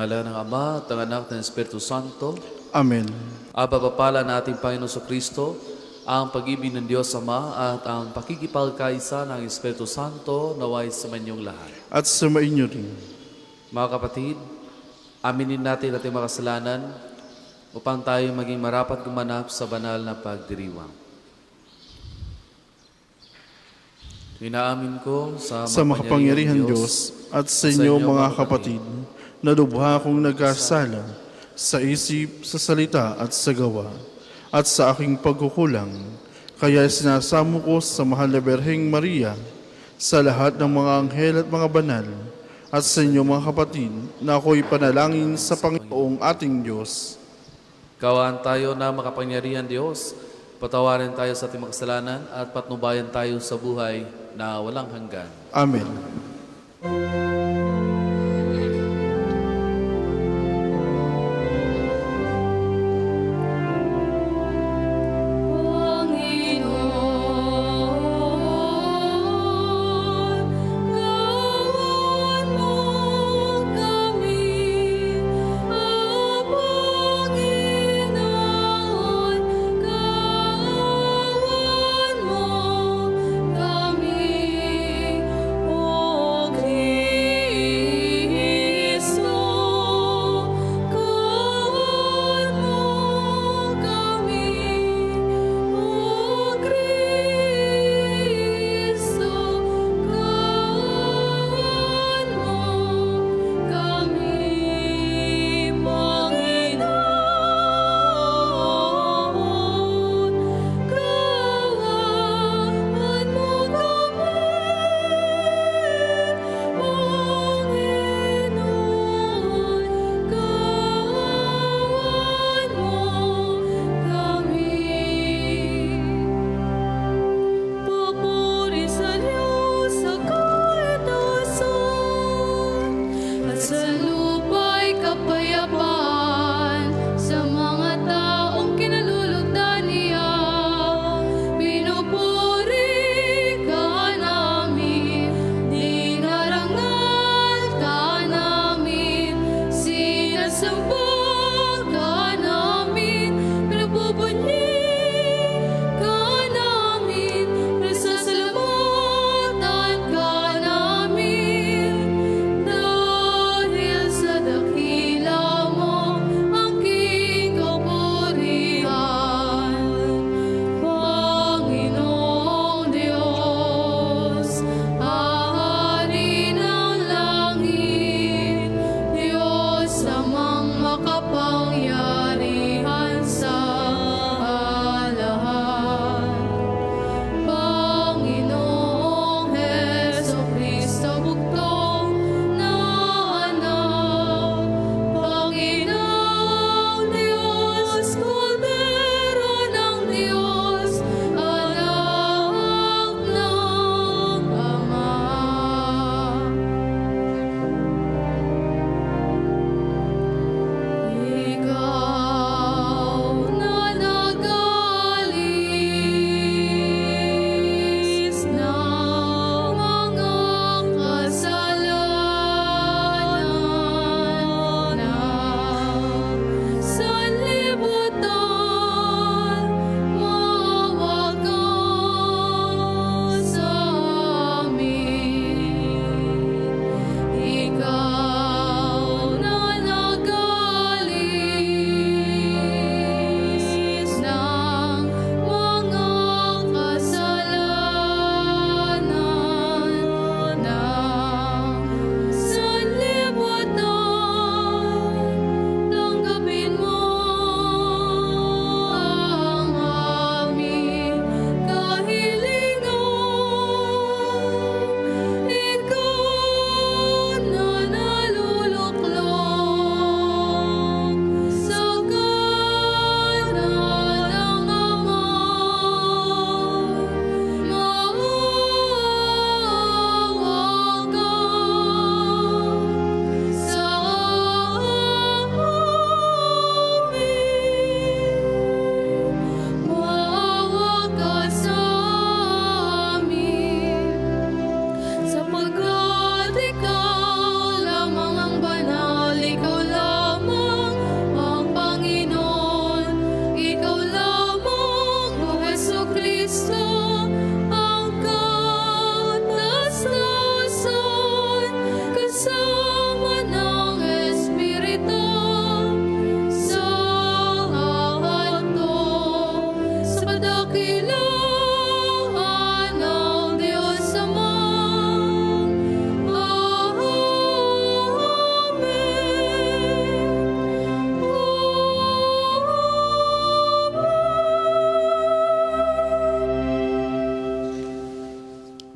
ngalan ng Ama, at ng Anak, at ng Espiritu Santo. Amen. Ababapala na ating Panginoon Kristo, ang pag-ibig ng Diyos Ama at ang pakikipagkaisa ng Espiritu Santo naway sa manyong lahat. At sumain niyo rin. Mga kapatid, aminin natin ating mga kasalanan upang tayo maging marapat gumanap sa banal na pagdiriwang. Inaamin ko sa makapangyarihan Diyos at sa inyo mga kapatid, na lubha akong nagkasala sa isip, sa salita at sa gawa, at sa aking pagkukulang. Kaya sinasamo ko sa mahal na Berheng Maria, sa lahat ng mga anghel at mga banal, at sa inyo mga kapatid, na ako'y panalangin sa Panginoong ating Diyos. Kawaan tayo na makapangyarihan Diyos, patawarin tayo sa ating mga kasalanan at patnubayan tayo sa buhay na walang hanggan. Amen.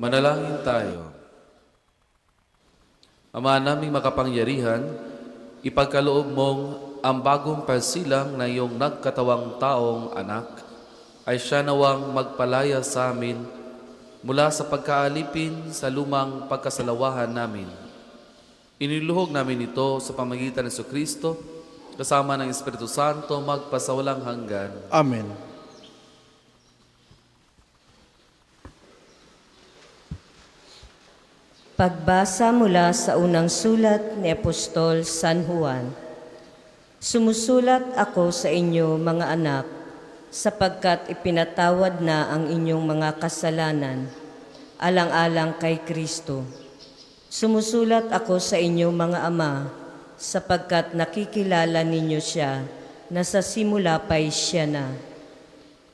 Manalangin tayo. Ama naming makapangyarihan, ipagkaloob mong ang bagong pagsilang na iyong nagkatawang taong anak ay siya nawang magpalaya sa amin mula sa pagkaalipin sa lumang pagkasalawahan namin. Iniluhog namin ito sa pamagitan ng Kristo kasama ng Espiritu Santo magpasawalang hanggan. Amen. Pagbasa mula sa unang sulat ni Apostol San Juan. Sumusulat ako sa inyo, mga anak, sapagkat ipinatawad na ang inyong mga kasalanan, alang-alang kay Kristo. Sumusulat ako sa inyo, mga ama, sapagkat nakikilala ninyo siya na sa simula pa'y siya na.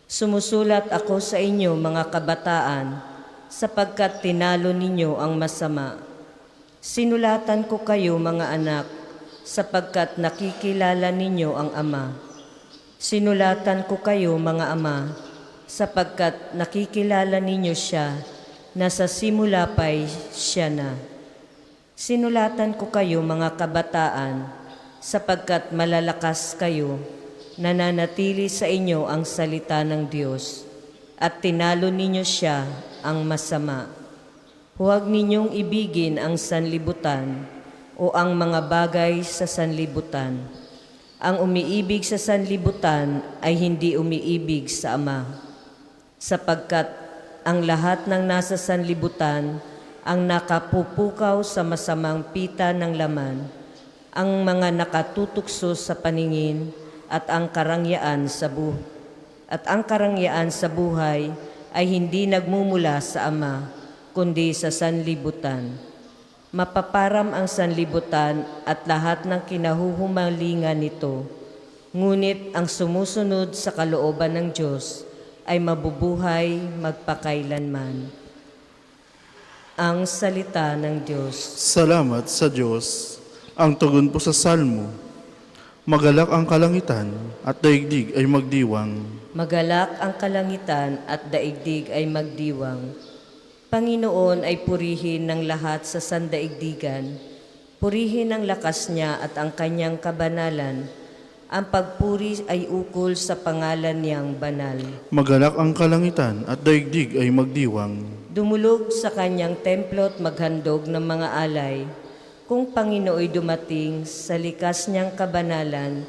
Sumusulat ako sa inyo, mga kabataan, sapagkat tinalo ninyo ang masama. Sinulatan ko kayo, mga anak, sapagkat nakikilala ninyo ang Ama. Sinulatan ko kayo, mga ama, sapagkat nakikilala ninyo siya na sa simula pa'y siya na. Sinulatan ko kayo, mga kabataan, sapagkat malalakas kayo, nananatili sa inyo ang salita ng Diyos, at tinalo ninyo siya ang masama. Huwag ninyong ibigin ang sanlibutan o ang mga bagay sa sanlibutan. Ang umiibig sa sanlibutan ay hindi umiibig sa Ama, sapagkat ang lahat ng nasa sanlibutan ang nakapupukaw sa masamang pita ng laman, ang mga nakatutukso sa paningin at ang karangyaan sa buhay ay hindi nagmumula sa Ama, kundi sa sanlibutan. Mapaparam ang sanlibutan at lahat ng kinahuhumalingan nito, ngunit ang sumusunod sa kalooban ng Diyos ay mabubuhay magpakailanman. Ang salita ng Diyos. Salamat sa Diyos. Ang tugon po sa salmo. Magalak ang kalangitan at daigdig ay magdiwang. Magalak ang kalangitan at daigdig ay magdiwang. Panginoon ay purihin ng lahat sa sandaigdigan. Purihin ang lakas niya at ang kanyang kabanalan. Ang pagpuri ay ukol sa pangalan niyang banal. Magalak ang kalangitan at daigdig ay magdiwang. Dumulog sa kanyang templo at maghandog ng mga alay. Kung Panginooy dumating sa likas niyang kabanalan,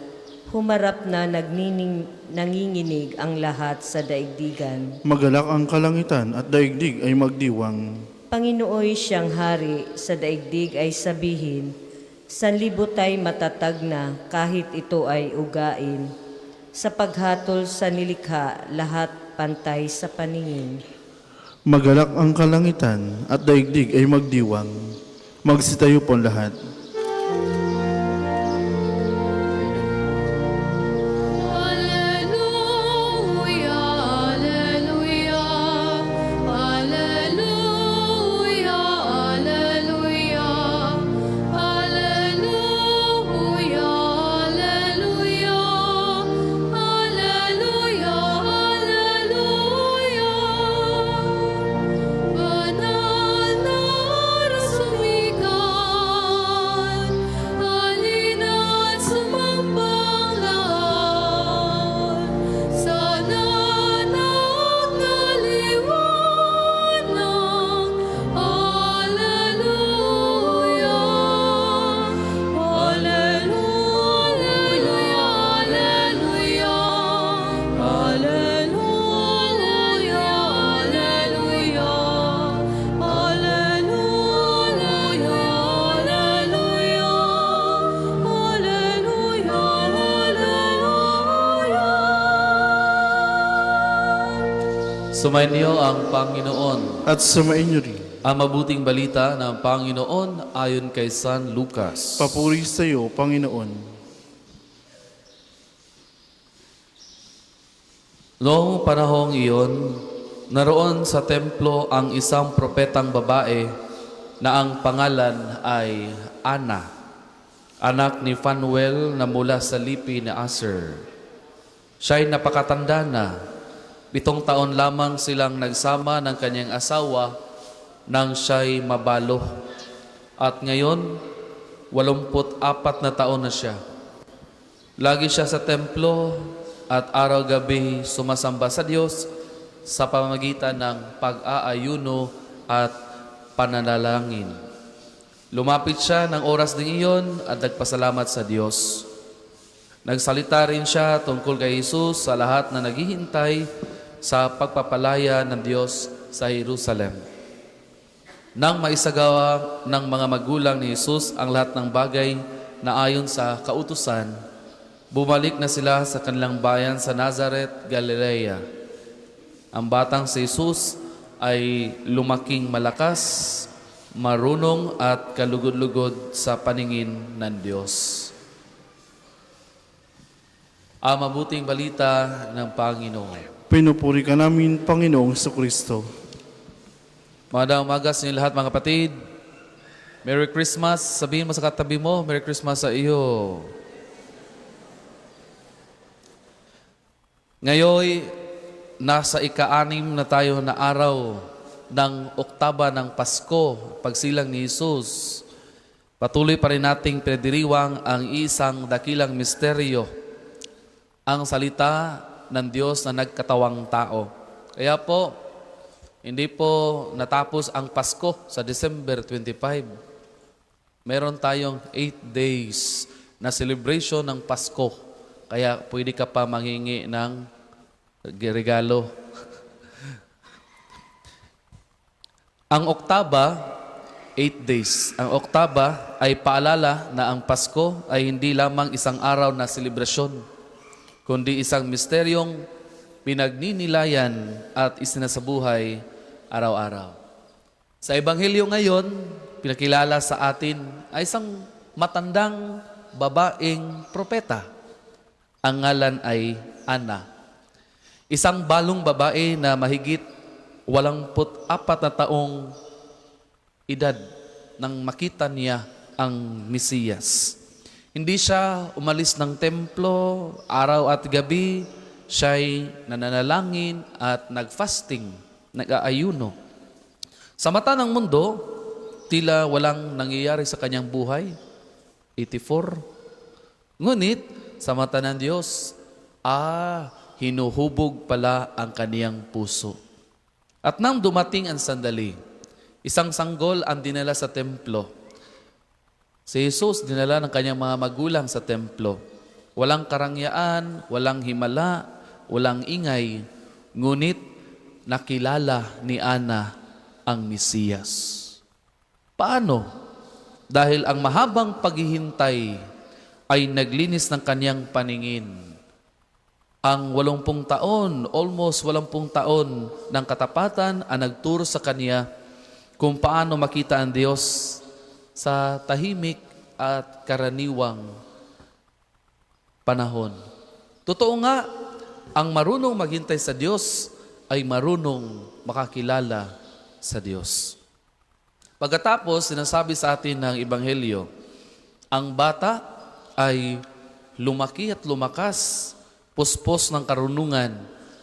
humarap na nanginginig ang lahat sa daigdigan. Magalak ang kalangitan at daigdig ay magdiwang. Panginooy siyang hari sa daigdig ay sabihin, sanlibot ay matatag na kahit ito ay ugain. Sa paghatol sa nilikha, lahat pantay sa paningin. Magalak ang kalangitan at daigdig ay magdiwang. Magsitayo po lahat. Sumainyo ang Panginoon. At sumainyo rin. Ang mabuting balita ng Panginoon ayon kay San Lucas. Papuri sa iyo, Panginoon. Noong panahong iyon, naroon sa templo ang isang propetang babae na ang pangalan ay Ana, anak ni Phanuel na mula sa lipi ni Aser. Siya'y napakatanda na. 7 taon lamang silang nagsama ng kanyang asawa nang siya'y mabalo. At ngayon, 84 na taon na siya. Lagi siya sa templo at araw-gabi sumasamba sa Diyos sa pamamagitan ng pag-aayuno at pananalangin. Lumapit siya ng oras ding iyon at nagpasalamat sa Diyos. Nagsalita rin siya tungkol kay Jesus sa lahat na naghihintay sa pagpapalaya ng Diyos sa Jerusalem. Nang maisagawa ng mga magulang ni Jesus ang lahat ng bagay na ayon sa kautusan, bumalik na sila sa kanilang bayan sa Nazareth, Galilea. Ang batang si Jesus ay lumaking malakas, marunong at kalugod-lugod sa paningin ng Diyos. Ang mabuting balita ng Panginoon. Pinupuri ka namin, Panginoong Kristo. Magandang umaga sa inyo lahat mga kapatid. Merry Christmas. Sabihin mo sa katabi mo, Merry Christmas sa iyo. Ngayon, nasa ika-6 na tayo na araw ng oktaba ng Pasko, pagsilang ni Jesus. Patuloy pa rin nating pinadiriwang ang isang dakilang misteryo, ang salita ng Diyos na nagkatawang tao. Kaya po, hindi po natapos ang Pasko sa December 25. Meron tayong 8 days na celebration ng Pasko. Kaya pwede ka pa manghingi ng regalo. Ang oktaba, 8 days. Ang oktaba ay paalala na ang Pasko ay hindi lamang isang araw na selebrasyon, kundi isang misteryong pinagninilayan at isinasabuhay araw-araw. Sa Ebanghelyo ngayon, pinakilala sa atin ay isang matandang babaeng propeta. Ang ngalan ay Ana. Isang balong babae na mahigit 84 na taong edad nang makita niya ang Mesiyas. Hindi siya umalis ng templo araw at gabi. Siya'y nananalangin at nag-fasting, nag-aayuno. Sa mata ng mundo, tila walang nangyayari sa kanyang buhay. 84. Ngunit, sa mata ng Diyos, hinuhubog pala ang kaniyang puso. At nang dumating ang sandali, isang sanggol ang dinala sa templo. Si Jesus dinala ng kanyang mga magulang sa templo. Walang karangyaan, walang himala, walang ingay, ngunit nakilala ni Ana ang Mesiyas. Paano? Dahil ang mahabang paghihintay ay naglinis ng kanyang paningin. Ang 80 taon, almost 80 taon ng katapatan ang nagturo sa kanya kung paano makita ang Diyos sa tahimik at karaniwang panahon. Totoo nga, ang marunong maghintay sa Diyos ay marunong makakilala sa Diyos. Pagkatapos, sinasabi sa atin ng Ebanghelyo, ang bata ay lumaki at lumakas, puspos ng karunungan,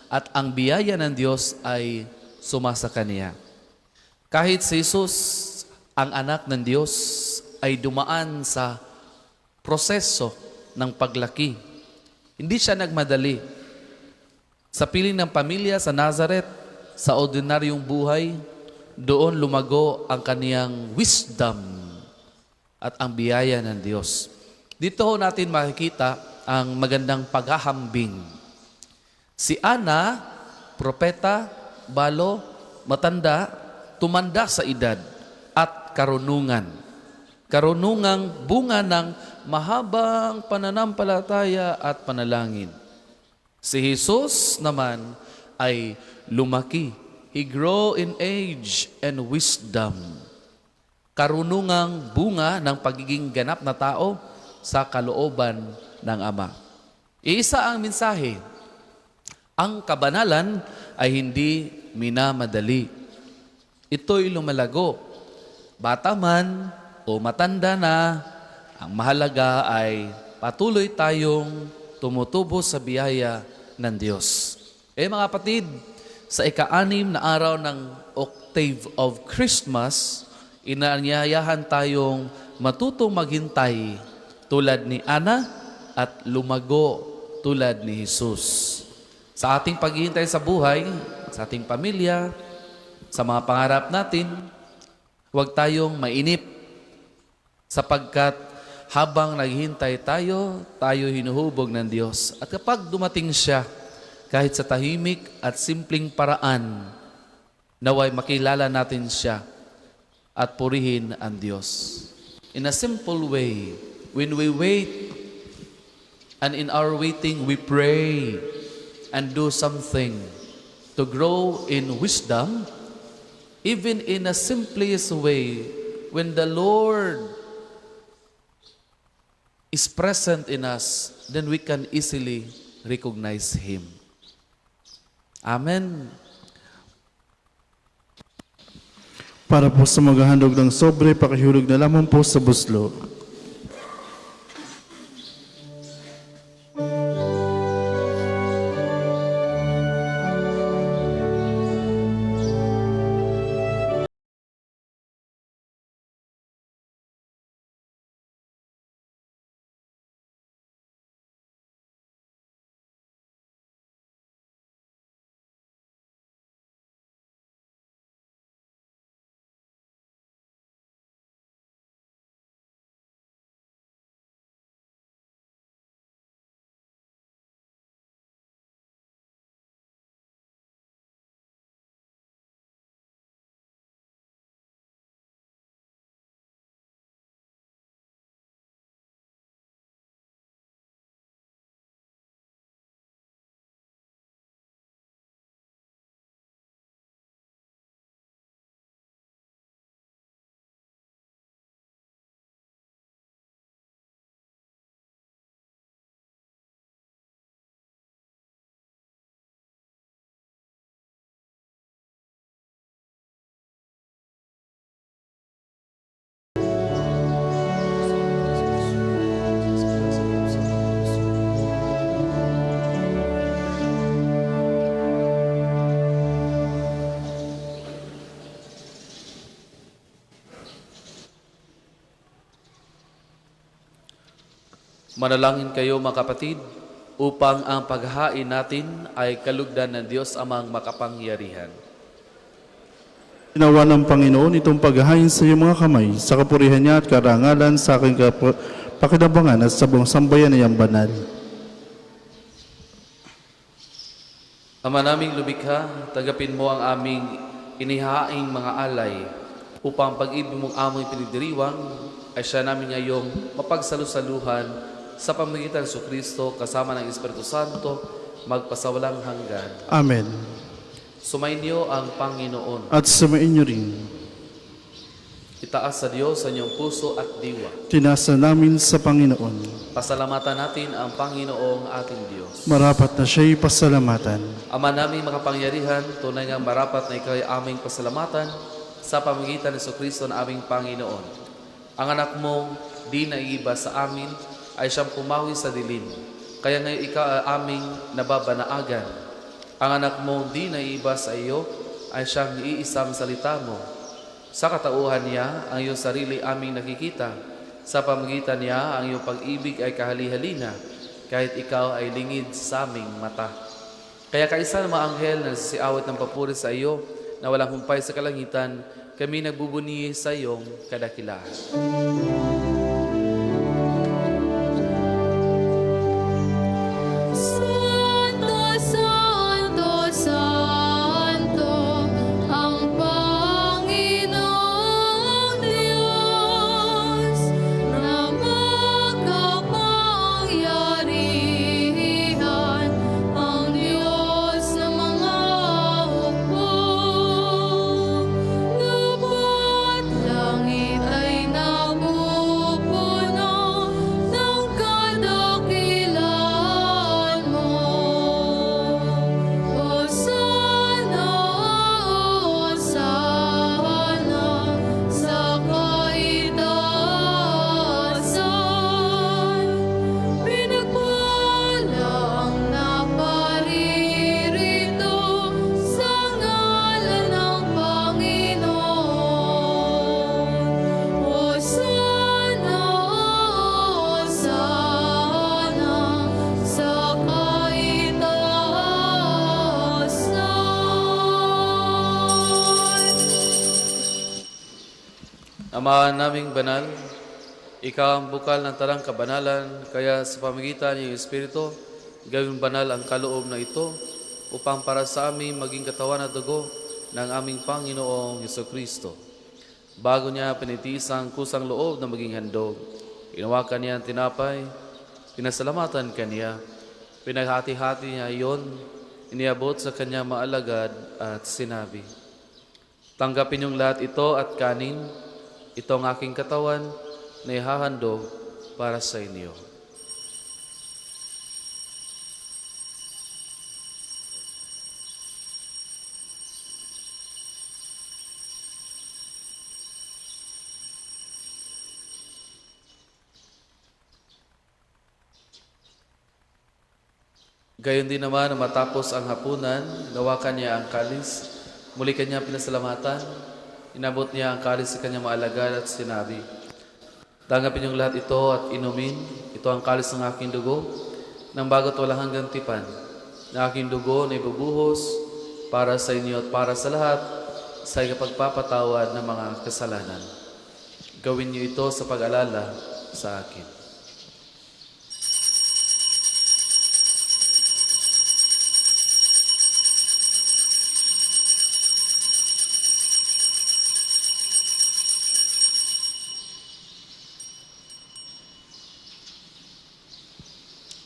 at ang biyaya ng Diyos ay sumasa kaniya. Kahit si Jesus, ang anak ng Diyos, ay dumaan sa proseso ng paglaki. Hindi siya nagmadali. Sa piling ng pamilya sa Nazareth, sa ordinaryong buhay, doon lumago ang kaniyang wisdom at ang biyaya ng Diyos. Dito natin makikita ang magandang paghahambing. Si Ana, propeta, balo, matanda, tumanda sa edad at karunungan. Karunungang bunga ng mahabang pananampalataya at panalangin. Si Jesus naman ay lumaki. He grew in age and wisdom. Karunungang bunga ng pagiging ganap na tao sa kalooban ng Ama. Iisa ang mensahe. Ang kabanalan ay hindi minamadali. Ito'y lumalago. Bata man o matanda na, ang mahalaga ay patuloy tayong tumutubo sa biyaya ng Diyos. Mga kapatid, sa ika-6 na araw ng octave of Christmas, inaanyayahan tayong matutong maghintay tulad ni Ana at lumago tulad ni Jesus. Sa ating paghihintay sa buhay, sa ating pamilya, sa mga pangarap natin, huwag tayong mainip sapagkat habang naghihintay tayo hinuhubog ng Diyos. At kapag dumating siya, kahit sa tahimik at simpleng paraan, naway makilala natin siya at purihin ang Diyos. In a simple way, when we wait and in our waiting we pray and do something to grow in wisdom, even in a simplest way, when the Lord is present in us, then we can easily recognize Him. Amen. Para po sa maghahandog ng sobre, pakihulog na lamang po sa buslo. Manalangin kayo mga kapatid, upang ang paghahain natin ay kalugdan ng Diyos amang makapangyarihan. Ginawa ng Panginoon itong paghahain sa iyong mga kamay, sa kapurihan niya at karangalan sa aking pakinabangan at sa buong sambayan na iyang banal. Ama naming lubikha, tagapin mo ang aming inihaing mga alay upang pag-ibig mong aming pinagdiriwang ay siya namin ngayong mapagsalusaluhan sa pamamagitan ng Kristo kasama ng Espiritu Santo magpasawalang hanggan. Amen. Sumainyo ang Panginoon. At sumain niyo rin. Itaas sa Diyos sa inyong puso at diwa. Tinasa namin sa Panginoon. Pasalamatan natin ang Panginoong ating Diyos. Marapat na siya'y pasalamatan. Ama naming makapangyarihan, tunay ngang marapat na ikaw'y aming pasalamatan sa pamamagitan ng Kristo na aming Panginoon. Ang anak mong di naiiba sa amin ay siyang pumawi sa dilim. Kaya ngayon ikaw ay aming nababanaagan. Ang anak mong di naiiba sa iyo ay siyang iisang salita mo. Sa katauhan niya, ang iyong sarili aming nakikita. Sa pamamagitan niya, ang iyong pag-ibig ay kahali-halina, kahit ikaw ay lingid sa aming mata. Kaya kaisa ng mga anghel na nagsisiawat ng papuri sa iyo, na walang humpay sa kalangitan, kami nagbubuni sa iyong kadakilahan. Langit ay nabuo. Ama naming banal, ikaw ang bukal ng tarang kabanalan, kaya sa pamagitan ng iyong Espiritu, gawin banal ang kaloob na ito upang para sa amin maging katawan at dugo ng aming Panginoong Jesucristo. Bago niya pinitiis ang kusang loob na maging handog, inawakan niya ang tinapay, pinasalamatan kaniya, pinaghati-hati niya iyon, iniabot sa kanya maalagad at sinabi, tanggapin niyong lahat ito at kanin, ito ang aking katawan na ihahandog para sa inyo. Gayon din naman na matapos ang hapunan, nawakan niya ang kalis, muli kanya pinasalamatan, inabot niya ang kalis sa kanyang maalagad at sinabi, tanggapin niyong lahat ito at inumin, ito ang kalis ng aking dugo, ng bago't walang hanggang tipan, na aking dugo na ibubuhos para sa inyo at para sa lahat sa ikapagpapatawad ng mga kasalanan. Gawin niyo ito sa pag-alala sa akin.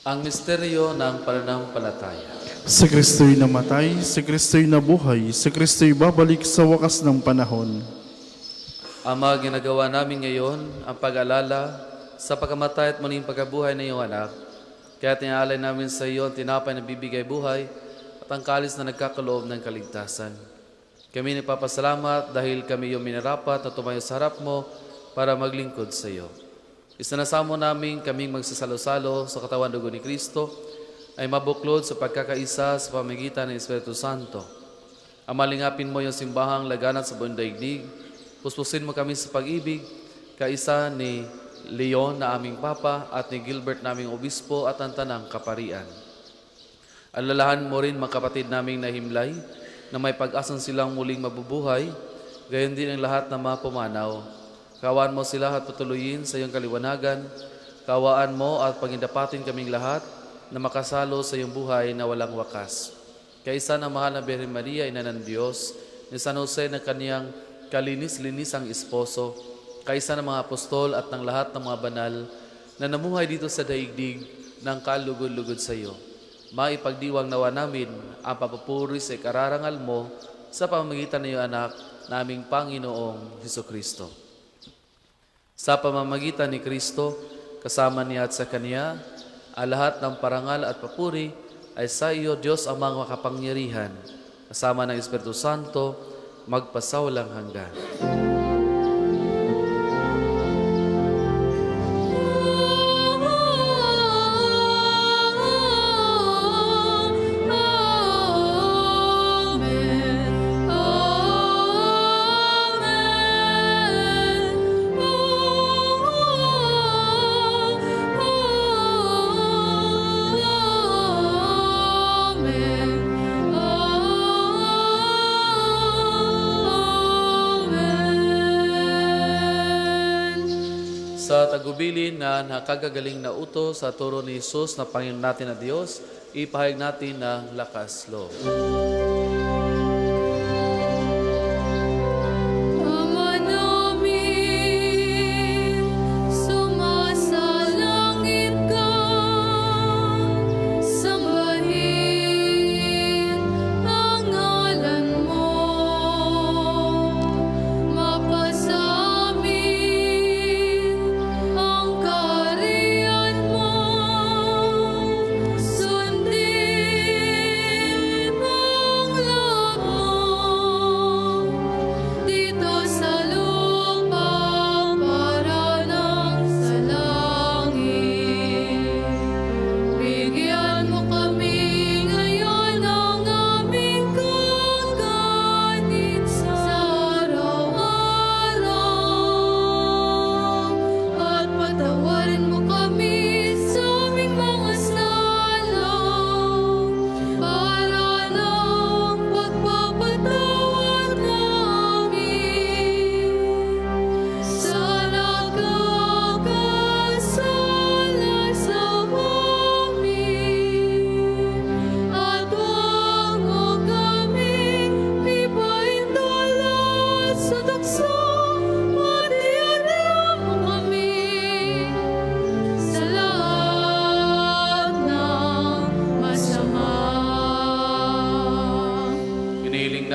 Ang misteryo ng pananampalataya. Si Kristo'y namatay, si Kristo'y nabuhay, si Kristo'y babalik sa wakas ng panahon. Ama, ginagawa namin ngayon ang pag-alala sa pagkamatay at muling pagkabuhay ng iyong anak. Kaya tinaalay namin sa iyo ang tinapay na bibigay buhay at ang kalis na nagkakaloob ng kaligtasan. Kami nagpapasalamat dahil kami iyong minarapat na tumayo sa harap mo para maglingkod sa iyo. Isinasamo namin kaming magsasalo-salo sa katawan dugo ni Kristo ay mabuklod sa pagkakaisa sa pamamagitan ng Espiritu Santo. Amalingapin mo yung simbahang laganat sa buong daigdig. Puspusin mo kami sa pag-ibig, kaisa ni Leon na aming Papa at ni Gilbert naming Obispo at ang Tanang Kaparian. Alalahan mo rin mga kapatid naming nahimlay na may pag-asang silang muling mabubuhay, gayon din ang lahat na mga pumanaw. Kawaan mo sila at patuloyin sa iyong kaliwanagan. Kawaan mo at pagindapatin kaming lahat na makasalo sa iyong buhay na walang wakas. Kaisa na mahal na Birhen Maria, Ina ng Diyos, ni San Jose na kaniyang kalinis-linisang esposo, kaisa ng mga apostol at ng lahat ng mga banal na namuhay dito sa daigdig ng kalugod-lugod sa iyo. Maipagdiwang nawa namin ang papupuri sa ikararangal mo sa pamamagitan ng iyong anak, naming Panginoong Jesucristo. Sa pamamagitan ni Kristo, kasama niya at sa Kanya, ang lahat ng parangal at papuri ay sa iyo, Diyos amang makapangyarihan, kasama ng Espiritu Santo, magpasawalang hanggan. Sa tagubilin na nakagagaling na utos sa turo ni Jesus na Panginoon natin na Diyos, ipahayag natin ng lakas loob. Ama namin, sumasalangit ka, sambahin ang ngalan mo, mapasamin ang kaharian mo, sundin ang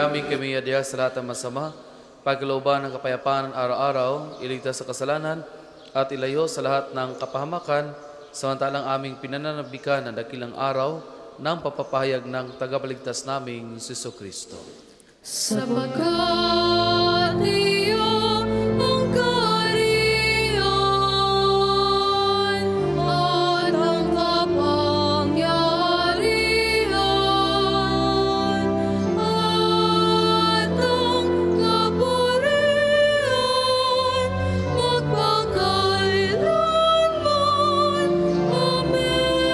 namin kami adya sa lahat ng masama, pagkalooban ng kapayapaan araw-araw, iligtas sa kasalanan, at ilayo sa lahat ng kapahamakan, samantalang aming pinananabikan ng dakilang araw ng papapahayag ng tagapaligtas naming si Kristo. Sapagkat iyo ang kaharian at ang kapangyarihan at ang kapurihan magpakailanman. Amen.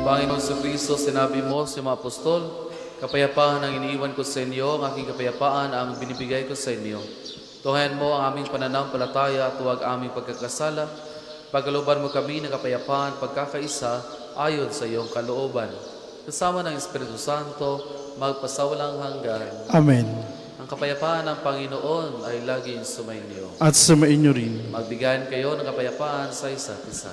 Panginoon sa Kristo, sinabi mo sa mga apostol, kapayapaan ang iniiwan ko sa inyo, ang aking kapayapaan ang binibigay ko sa inyo. Tunghayan mo ang aming pananampalataya at huwag aming pagkakasala. Pagkalooban mo kami ng kapayapaan, pagkakaisa, ayon sa iyong kalooban. Kasama ng Espiritu Santo, magpasawalang hanggan. Amen. Ang kapayapaan ng Panginoon ay laging sumainyo. At sumainyo rin. Magbigayan kayo ng kapayapaan sa isa't isa.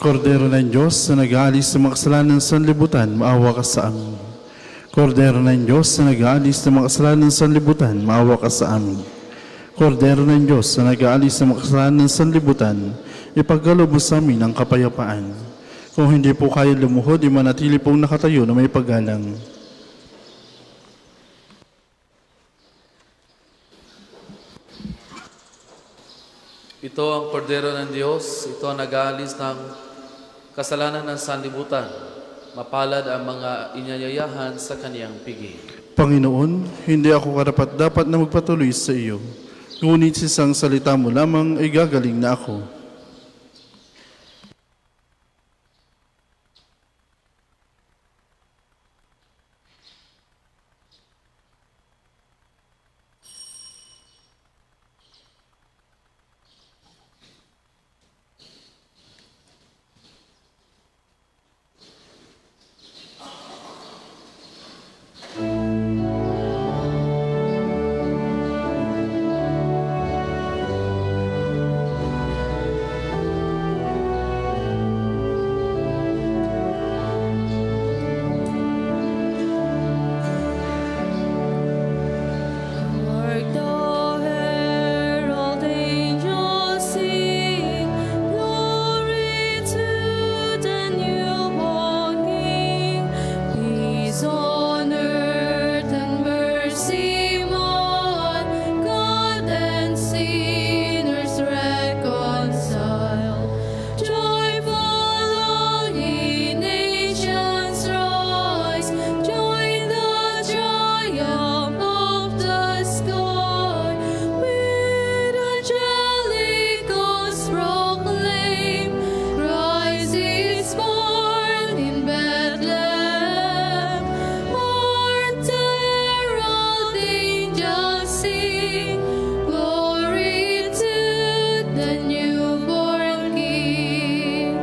Kordero ng Diyos na nag-aalis sa mga kasalanan ng sanlibutan, maawa ka sa amin. Kordero ng Diyos na nag-aalis sa mga kasalanan ng sanlibutan, maawa ka sa amin. Kordero ng Diyos na nag-aalis sa mga kasalanan ng sanlibutan, ipagkaloob mo sa amin ang kapayapaan. Kung hindi po kayo lumuhod, manatili pong nakatayo na may paggalang. Ito ang kordero ng Diyos, ito ang nag-aalis ng kasalanan ng sanlibutan. Mapalad ang mga inyayayahan sa kaniyang pigi. Panginoon, hindi ako karapat-dapat na magpatuloy sa iyo. Ngunit sa isang salita mo lamang ay gagaling na ako. Hark the herald angels sing, glory to the newborn King. Peace on earth and mercy on, God and sinners reconciled. Joyful all ye nations rise, join the triumph of the sky. With angelic hosts proclaim, Christ is born in Bethlehem. Hark the herald angels sing, glory to the newborn King.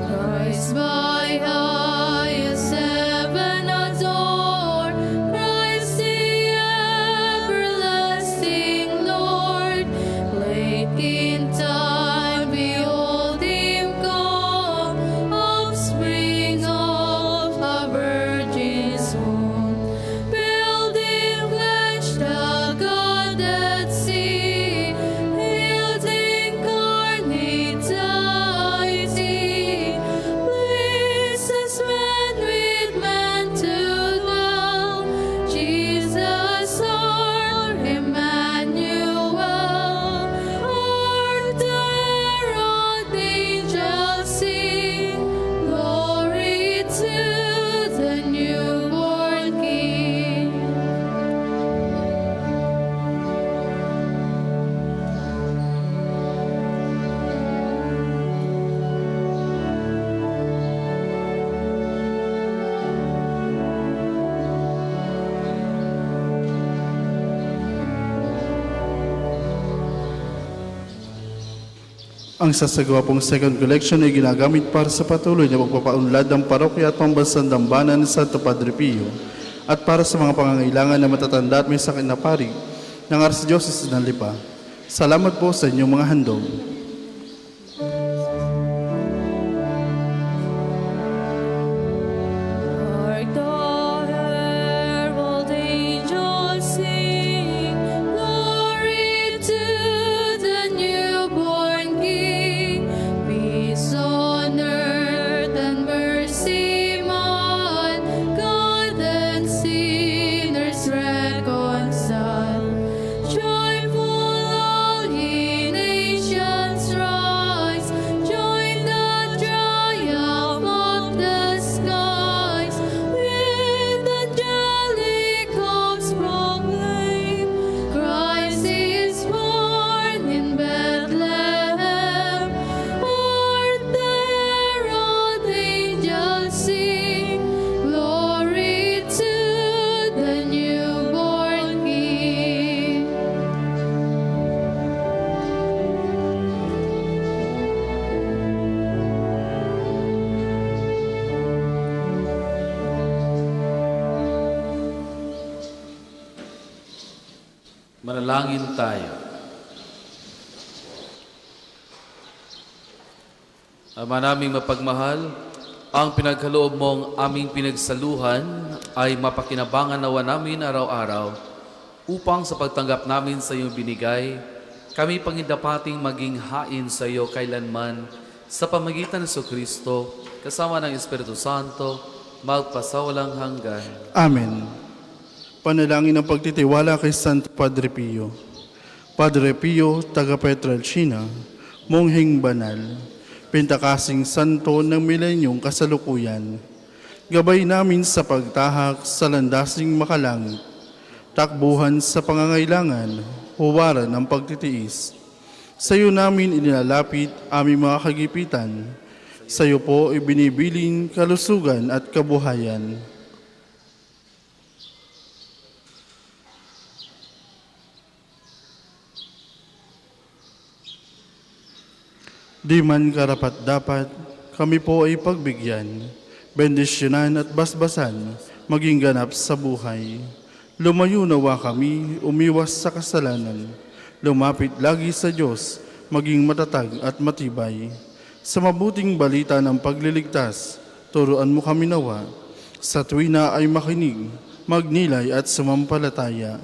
Christ by highest heaven adored, Christ the everlasting Lord. Late in time behold him come, offspring of a virgin's womb. Veiled in flesh the God at sea, hailed incarnate deity. Blessed man with man to dwell, Jesus our Emmanuel. Hark the herald angels sing, glory to the newborn King. Ang sasagawa pong second collection ay ginagamit para sa patuloy na pagpapaunlad ng parokya at pambansang dambana ng Santo Padre Pio at para sa mga pangangailangan na matatanda at may sakit na pari ng Archdiocese ng Lipa. Salamat po sa inyong mga handog. Manalangin tayo. Ama naming mapagmahal, ang pinagkaloob mong aming pinagsaluhan ay mapakinabangan nawa namin araw-araw upang sa pagtanggap namin sa iyong binigay, kami pangindapating maging hain sa iyo kailanman sa pamagitan ng Kristo kasama ng Espiritu Santo, magpasawalang hanggan. Amen. Panalangin ng pagtitiwala kay Santo Padre Pio. Padre Pio, taga Petrelcina, mongheng banal, pintakasing santo ng milenyong kasalukuyan, gabay namin sa pagtahak sa landasing makalangit, takbuhan sa pangangailangan, huwaran ng pagtitiis. Sa iyo namin inilalapit aming mga kagipitan, sa iyo po ibinibiling kalusugan at kabuhayan. Di man karapat-dapat, kami po ay pagbigyan, bendisyonan at basbasan, maging ganap sa buhay. Lumayo nawa kami, umiwas sa kasalanan, lumapit lagi sa Diyos, maging matatag at matibay. Sa mabuting balita ng pagliligtas, turuan mo kami nawa, sa tuwina ay makinig, magnilay at sumampalataya.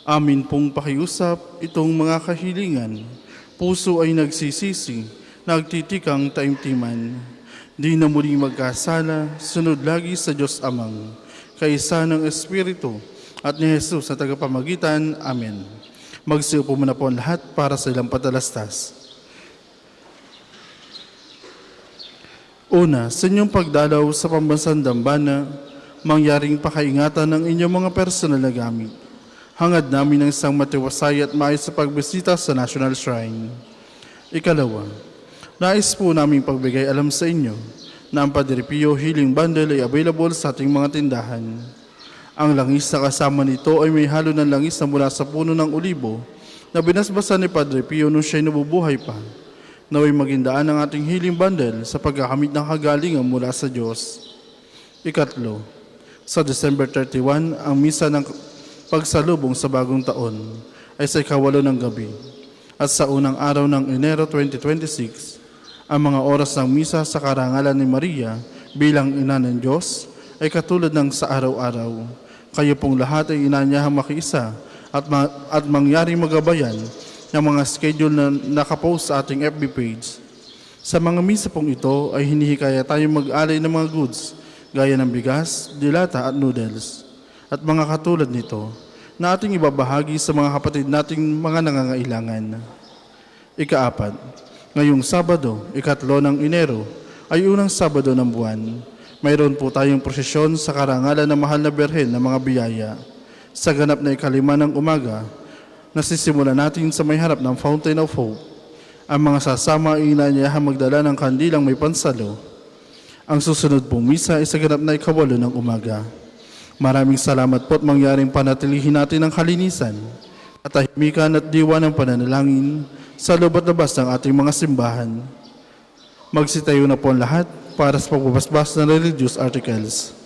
Amin pong pakiusap itong mga kahilingan, puso ay nagsisisi, nagtitikang taimtiman. Di na muling magkasala, sunod lagi sa Diyos Amang, kaisa ng Espiritu, at ni Jesus na tagapamagitan. Amen. Magsiupo muna po ang lahat para sa ilang patalastas. Una, sa inyong pagdalaw sa pambansang dambana, mangyaring pakaingatan ng inyong mga personal na gamit. Hangad namin ng isang matiwasay at maayos sa pagbisita sa National Shrine. Ikalawa, nais po namin pagbigay alam sa inyo na ang Padre Pio Healing Bundle ay available sa ating mga tindahan. Ang langis na kasama nito ay may halo ng langis na mula sa puno ng olibo na binasbasan ni Padre Pio nung siya'y nabubuhay pa. Naway magindaan ang ating Healing Bundle sa pagkakamit ng kagalingan mula sa Diyos. Ikatlo, sa December 31, ang misa ng pagsalubong sa bagong taon ay sa 8 ng gabi. At sa unang araw ng Enero 2026, ang mga oras ng misa sa karangalan ni Maria bilang ina ng Diyos ay katulad ng sa araw-araw. Kayo pong lahat ay inanyahang makiisa at mangyaring magabayan ng mga schedule na nakapost sa ating FB page. Sa mga misa pong ito ay hinihikaya tayong mag-alay ng mga goods gaya ng bigas, dilata at noodles at mga katulad nito na ating ibabahagi sa mga kapatid nating mga nangangailangan. Ikaapat, ngayong Sabado, 3 ng Enero, ay unang Sabado ng buwan. Mayroon po tayong prosesyon sa karangalan ng Mahal na Birhen ng mga biyaya. Sa ganap na 5 ng umaga, nasisimula natin sa may harap ng Fountain of Hope. Ang mga sasama ay inaanyahan magdala ng kandilang may pansalo. Ang susunod pong misa ay sa ganap na 8 ng umaga. Maraming salamat po at mangyaring panatilihin natin ang kalinisan, katahimikan at diwa ng pananalangin sa loob at labas ng ating mga simbahan. Magsitayo na po ang lahat para sa pagbabasbas ng religious articles.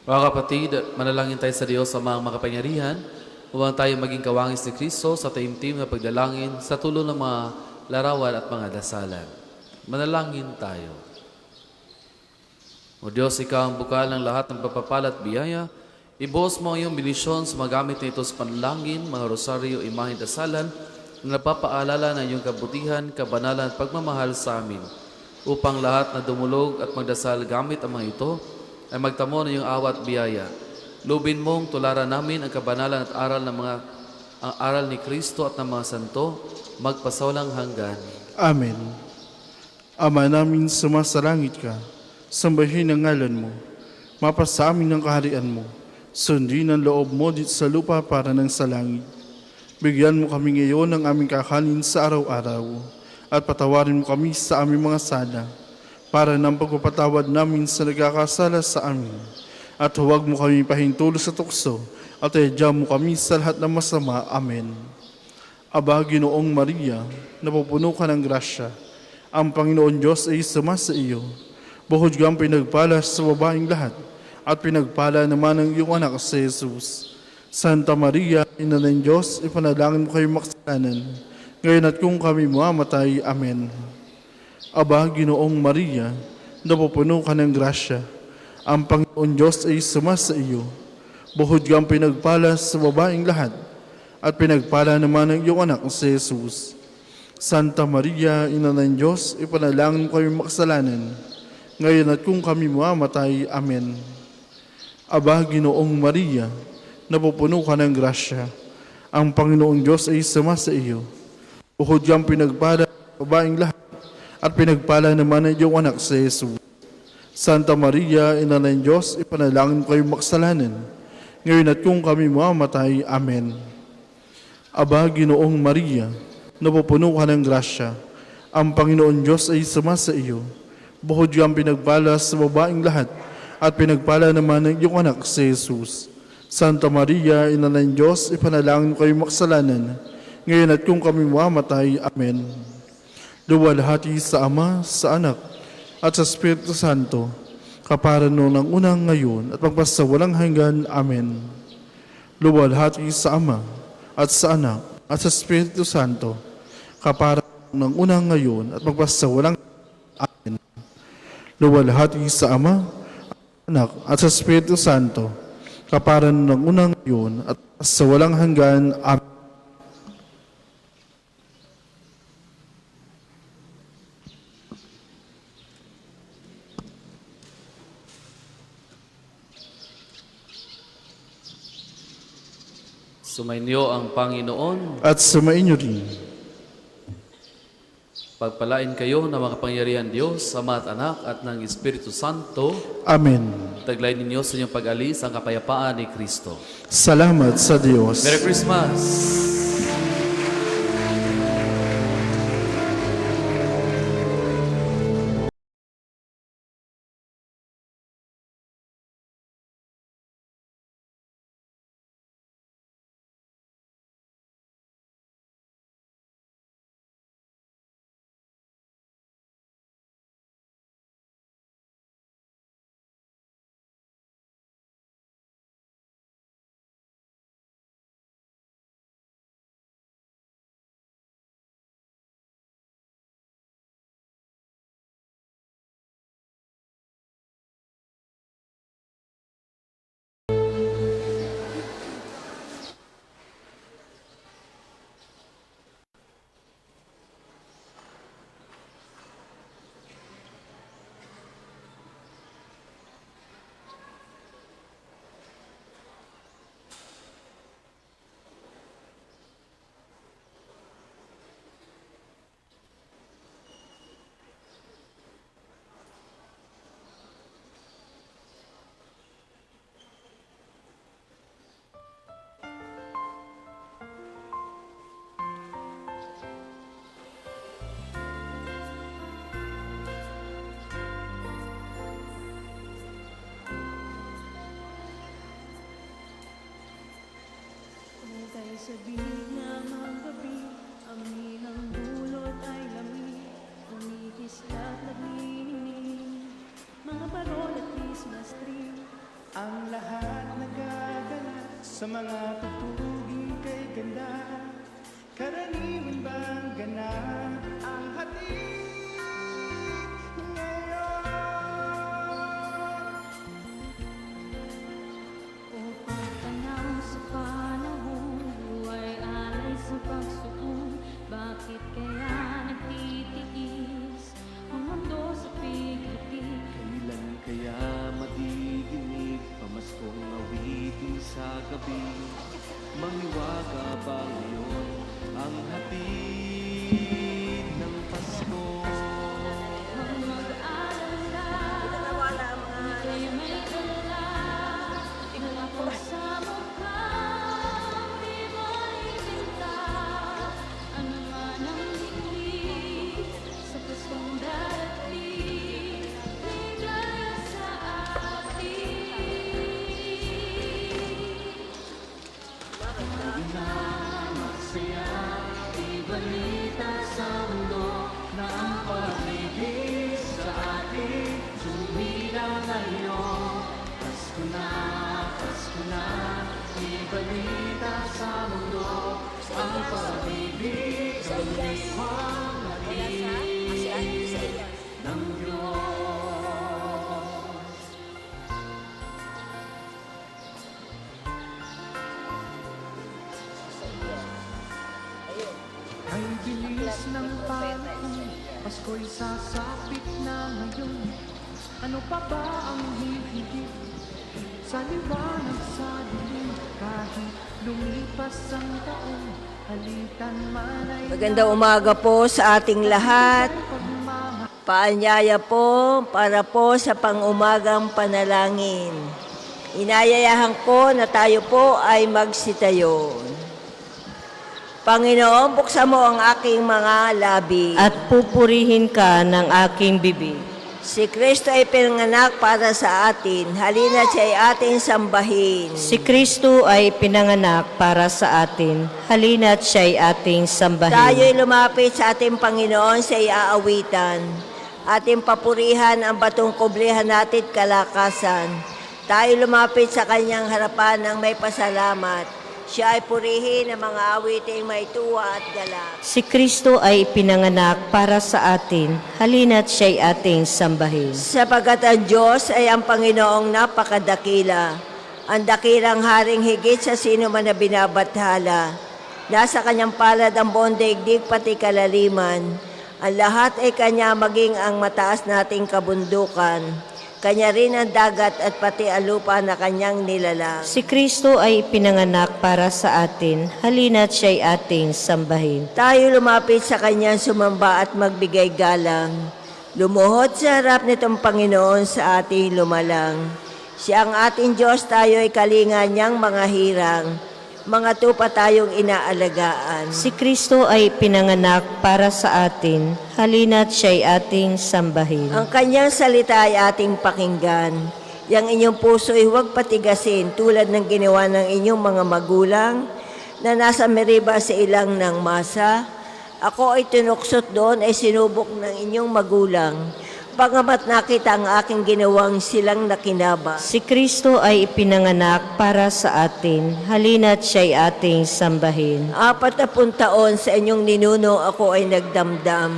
Mga kapatid, manalangin tayo sa Diyos sa mga makapangyarihan upang tayo maging kawangis ni Kristo sa taimtim na pagdalangin sa tulong ng mga larawan at mga dasalan. Manalangin tayo. O Diyos, Ikaw ang bukal ng lahat ng pagpapala at biyaya. Ibuhos mo ang iyong benisyon sa magamit nito sa panalangin, mga rosaryo, imahen, dasalan, na napapaalala ng iyong kabutihan, kabanalan at pagmamahal sa amin, upang lahat na dumulog at magdasal gamit ang mga ito ay magtamo ng iyong awa at biyaya. Lubin mong tularan namin ang kabanalan at aral ng ang aral ni Kristo at ng mga santo, magpasawalang hanggan. Amen. Ama namin sumasalangit ka, sambahin ang ngalan mo, mapasa amin ang kaharian mo, sundin ang loob mo dito sa lupa para ng sa langit. Bigyan mo kami ngayon ng aming kakanin sa araw-araw, at patawarin mo kami sa aming mga sala, para ng pagpapatawad namin sa nagkakasala sa amin. At huwag mo kami pahintulo sa tukso, at iadya mo kami sa lahat ng masama. Amen. Aba, Ginoong Maria, napupuno ka ng grasya, ang Panginoon Diyos ay sumasa iyo. Buhod kang pinagpala sa babaeng lahat, at pinagpala naman ang iyong anak si Jesus. Santa Maria, Ina ng Diyos, ipanalangin mo kayo makasalanan, ngayon at kung kami mamamatay. Amen. Aba, Ginoong Maria, napupuno ka ng grasya. Ang Panginoon Diyos ay sumasa iyo. Buhod kang pinagpala sa babaeng lahat, at pinagpala naman ng iyong anak si Jesus. Santa Maria, Ina ng Diyos, ipanalangin mo kami makasalanan, ngayon at kung kami mamamatay. Amen. Aba, Ginoong Maria, napupuno ka ng grasya. Ang Panginoong Diyos ay sumasa iyo. Buhod kang pinagpala sa babaeng lahat, at pinagpala naman ng iyong anak si Jesus. Santa Maria, Ina ng Diyos, ipanalangin ko kayo makasalanan, ngayon at kung kami mamamatay. Amen. Aba, Ginoong Maria, napupuno ka ng grasya. Ang Panginoon Diyos ay sumasa iyo. Buhod kang pinagpala sa babaeng lahat, at pinagpala naman ng iyong anak si Jesus. Santa Maria, Ina ng Diyos, ipanalangin ko kayo makasalanan, ngayon at kung kami mamamatay. Amen. Luwalhati sa Ama, sa Anak, at sa Espiritu Santo, kapara noon ng unang, ngayon, at magpasawalang hanggan. Amen. Luwalhati sa Ama, at sa Anak, at sa Espiritu Santo, kapara noon ng unang, ngayon, at magpasawalang hanggan. Amen. Luwalhati sa Ama, Anak, at sa Espiritu Santo, kapara noon ng unang, ngayon, at sa walang hanggan. Amen. Sumainyo ang Panginoon. At sumainyo rin. Pagpalain kayo na makapangyarihan Diyos, Ama at Anak at ng Espiritu Santo. Amen. Taglay ninyo sa inyong pag-alis ang kapayapaan ni Kristo. Salamat sa Diyos. Merry Christmas! Sa biglang ng gabi, ang hinang dulot ay lamig, kumikislat naglilinig, mga parol at Christmas tree. Ang lahat nagaganap sa mga tutuging kay ganda. Karaniwan bang ganap ang hatid ngayon? O pagtanaw sa panahon, buhay alay sa pagsuon, bakit kaya nagtitiis ang mundo sa pighitig? Kailan kaya madidinig pamaskong awitin sa gabi? Mahiwaga ba ngayon ang hatid ng Pasko? Huwag mag-alala, di kayo may dala, ako sa mukhang di malisinta. Ano man ang hingli sa Paskong darating, ligaya sa atin. Masaya, ibalita sa mundo na ang pag-ibig sa atin sumila ngayon. Pasko na, balita sa mundo, ang pag-ibig sa liwang hatid ng Diyos. Ay bilis ng panahon, Pasko'y sasapit na ngayon. Ano pa ba ang hihigit sa liwanag sa dilim? Kahit lumipas ang taon, halitan man ay Magandang umaga po sa ating lahat. Paanyaya po para po sa pangumagang panalangin. Inayayahan ko na tayo po ay magsitayo. Panginoon, buksan mo ang aking mga labi. At pupurihin ka ng aking bibig. Si Kristo ay pinanganak para sa atin. Halina siya ay ating sambahin. Si Kristo ay pinanganak para sa atin. Halina't siya'y ating sambahin. Tayo'y lumapit sa ating Panginoon sa iaawitan. Ating papurihan ang batong kublihan natin kalakasan. Tayo lumapit sa kanyang harapan ng may pasalamat. Siya ay purihin ng mga awiting may tuwa at galak. Si Kristo ay pinanganak para sa atin. Halina't siya'y ating sambahin. Sapagkat ang Diyos ay ang Panginoong napakadakila. Ang dakilang haring higit sa sino man na binabathala. Nasa kanyang palad ang buong daigdig pati kalaliman. Ang lahat ay kanya maging ang mataas nating kabundukan. Kanya rin ang dagat at pati ang lupa na kanyang nilalang. Si Kristo ay pinanganak para sa atin. Halina't siya'y ating sambahin. Tayo lumapit sa kanyang sumamba at magbigay galang. Lumuhod sa harap nitong Panginoon sa ating lumalang. Siya ang ating Diyos, tayo ay kalinga niyang mga hirang. Mga tupa tayong inaalagaan. Si Kristo ay pinanganak para sa atin. Halina't siya'y ating sambahin. Ang kanyang salita ay ating pakinggan. Yang inyong puso ay huwag patigasin tulad ng ginawa ng inyong mga magulang na nasa Meriba sa ilang ng masa. Ako ay tinuksot doon ay sinubok ng inyong magulang. Pangamat nakita ang aking ginawang silang nakinaba. Si Kristo ay ipinanganak para sa atin. Halina't siya'y ating sambahin. 40 taon sa inyong ninuno ako ay nagdamdam.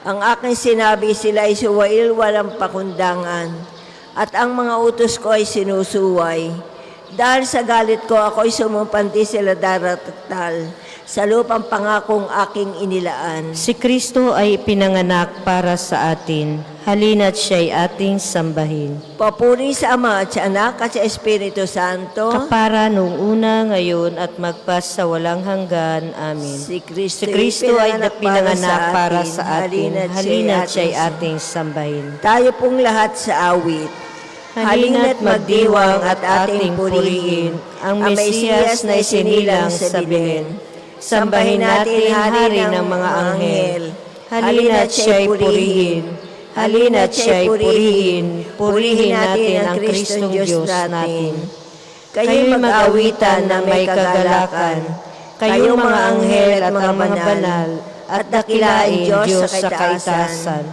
Ang aking sinabi sila ay suwail walang pakundangan. At ang mga utos ko ay sinusuway. Dahil sa galit ko ako ay sumumpanti sila daratal sa lupang pangakong aking inilaan. Si Kristo ay pinanganak para sa atin. Halina't siya'y ating sambahin. Papuri sa Ama at sa Anak at sa Espiritu Santo. Kapara nung una, ngayon at magpas sa walang hanggan. Amen. Si Kristo ay pinanganak para sa atin. Halina't siya'y ating sambahin. Tayo pong lahat sa awit. Halina't magdiwang at ating purihin ang Mesiyas na isinilang sa Belen. Sambahin natin Hari ng mga anghel. Halina't siya'y purihin. Halina't siya'y purihin. Purihin natin ang Kristong Diyos natin. Kayo'y mag-awitan ng may kagalakan. Kayong mga anghel at mga banal at dakilain Diyos sa kaitaasan.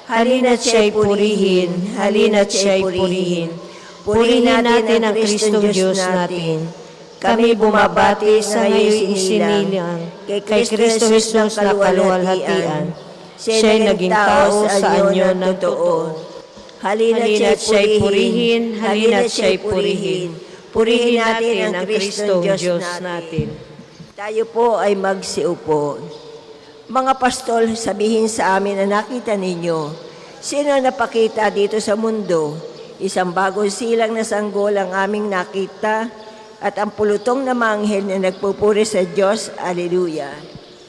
Halina't siya'y purihin. Halina't siya'y purihin. Purihin natin ang Kristong Diyos natin. Kami bumabati sa ngayon isinilang kay Kristo Jesus na kaluwalhatian. Siya'y naging tao sa anyo ng totoo. Halina't siya'y purihin, halina't siya'y purihin. Purihin natin ang Kristong Diyos natin. Tayo po ay magsiupo. Mga pastol, sabihin sa amin na nakita ninyo, sino napakita dito sa mundo? Isang bagong silang na sanggol ang aming nakita, at ang pulutong na manghel na nagpupuri sa Diyos. Alleluia.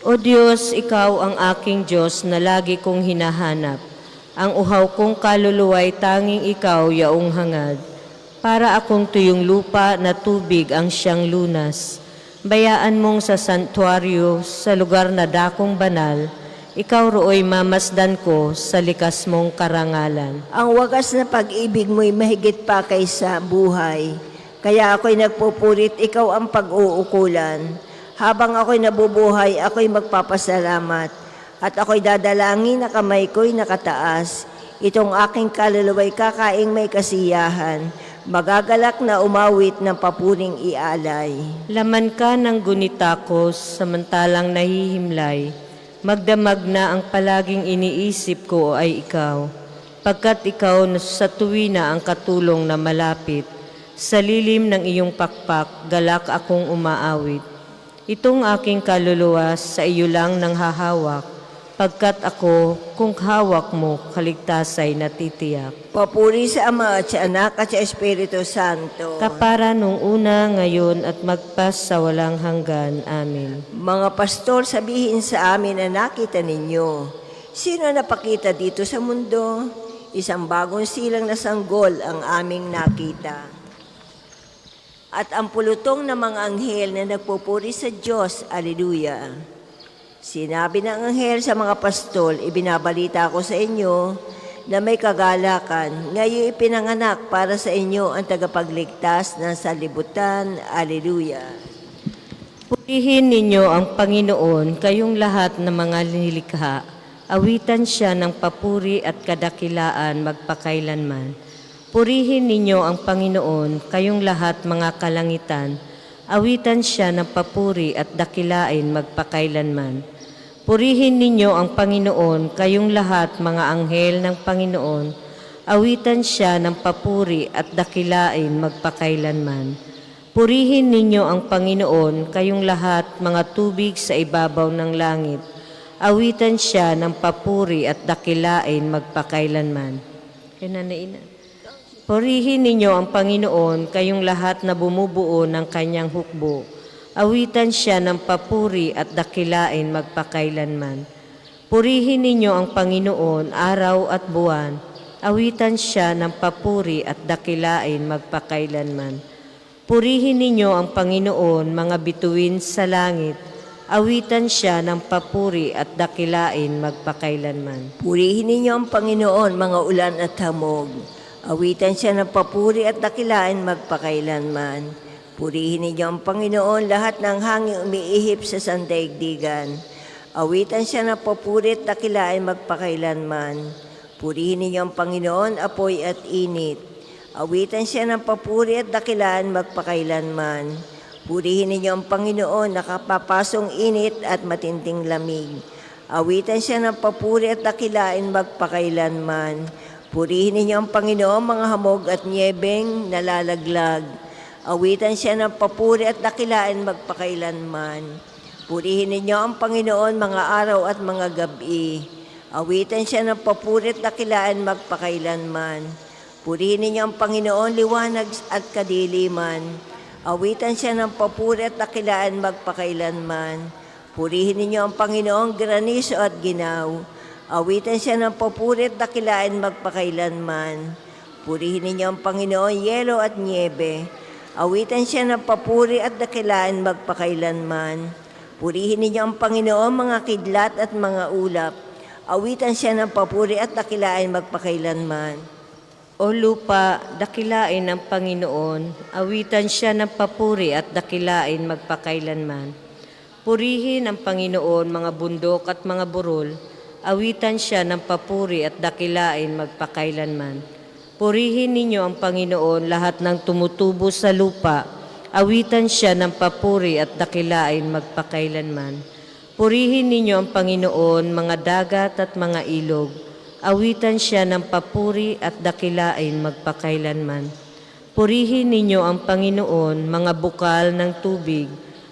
O Diyos, Ikaw ang aking Diyos na lagi kong hinahanap. Ang uhaw kong kaluluwa'y tanging Ikaw yaong hangad. Para akong tuyong lupa na tubig ang siyang lunas. Bayaan mong sa santuaryo, sa lugar na dakong banal, Ikaw roo'y mamasdan ko sa likas mong karangalan. Ang wagas na pag-ibig mo'y mahigit pa kaysa buhay. Kaya ako'y nagpupurit, ikaw ang pag-uukulan. Habang ako'y nabubuhay, ako'y magpapasalamat. At ako'y dadalangin na kamay ko'y nakataas. Itong aking kaluluwa'y kakaing may kasiyahan. magagalak na umawit ng papuring ialay. Laman ka ng gunitakos, samantalang nahihimlay. Magdamag na ang palaging iniisip ko ay ikaw. Pagkat ikaw sa tuwina ang katulong na malapit. Sa lilim ng iyong pakpak, galak akong umaawit. Itong aking kaluluwa sa iyo lang nang hahawak. Pagkat ako, kung hawak mo, kaligtasay natitiyak. Papuri sa Ama at sa Anak at sa Espiritu Santo. Kapara nung una, ngayon at magpas sa walang hanggan. Amen. Mga pastor, sabihin sa amin na nakita ninyo. Sino napakita dito sa mundo? Isang bagong silang na sanggol ang aming nakita. At ang pulutong ng mga anghel na nagpupuri sa Diyos. Alleluia. Sinabi ng anghel sa mga pastol, ibinabalita ko sa inyo na may kagalakan. Ngayon ipinanganak para sa inyo ang tagapagligtas ng sanlibutan. Alleluia. Purihin ninyo ang Panginoon, kayong lahat ng mga nilikha. Awitan siya ng papuri at kadakilaan magpakailanman. Purihin ninyo ang Panginoon, kayong lahat mga kalangitan. Awitan siya ng papuri at dakilain magpakailanman. Purihin ninyo ang Panginoon, kayong lahat mga anghel ng Panginoon. Awitan siya ng papuri at dakilain magpakailanman. Purihin ninyo ang Panginoon, kayong lahat mga tubig sa ibabaw ng langit. Awitan siya ng papuri at dakilain magpakailanman. Purihin ninyo ang Panginoon, kayong lahat na bumubuo ng kanyang hukbo. Awitan siya ng papuri at dakilain magpakailanman. Purihin ninyo ang Panginoon, araw at buwan. Awitan siya ng papuri at dakilain magpakailanman. Purihin ninyo ang Panginoon, mga bituin sa langit. Awitan siya ng papuri at dakilain magpakailanman. Purihin ninyo ang Panginoon, mga ulan at hamog. Awitan siya ng papuri at dakilain magpakailanman. Purihin ninyo ang Panginoon, lahat ng hangin umiihip sa sandaigdigan. Awitan siya ng papuri at dakilain magpakailanman. Purihin ninyo ang Panginoon, apoy at init. Awitan siya ng papuri at dakilain magpakailanman. Purihin ninyo ang Panginoon, nakapapasong init at matinding lamig. Awitan siya ng papuri at dakilain magpakailanman. Purihin ninyo ang Panginoon, mga hamog at niyebeng nalalaglag. Awitan siya ng papuri at dakilain magpakailanman. Purihin ninyo ang Panginoon, mga araw at mga gabi. Awitan siya ng papuri at dakilain magpakailanman. Purihin ninyo ang Panginoon, liwanag at kadiliman. Awitan siya ng papuri at dakilain magpakailanman. Purihin ninyo ang Panginoon, granizo at ginaw. Awitan siya ng papuri at dakilain magpakailanman. Purihin ninyo ang Panginoon, yelo at niebe. Awitan siya ng papuri at dakilain magpakailanman. Purihin ninyo ang Panginoon, mga kidlat at mga ulap. Awitan siya ng papuri at dakilain magpakailanman. O lupa, dakilain ang Panginoon. Awitan siya ng papuri at dakilain magpakailanman. Purihin ang Panginoon, mga bundok at mga burol. Awitan siya ng papuri at dakilain magpakailanman. Purihin ninyo ang Panginoon, lahat ng tumutubo sa lupa. Awitan siya ng papuri at dakilain magpakailanman. Purihin ninyo ang Panginoon, mga dagat at mga ilog. Awitan siya ng papuri at dakilain magpakailanman. Purihin ninyo ang Panginoon, mga bukal ng tubig.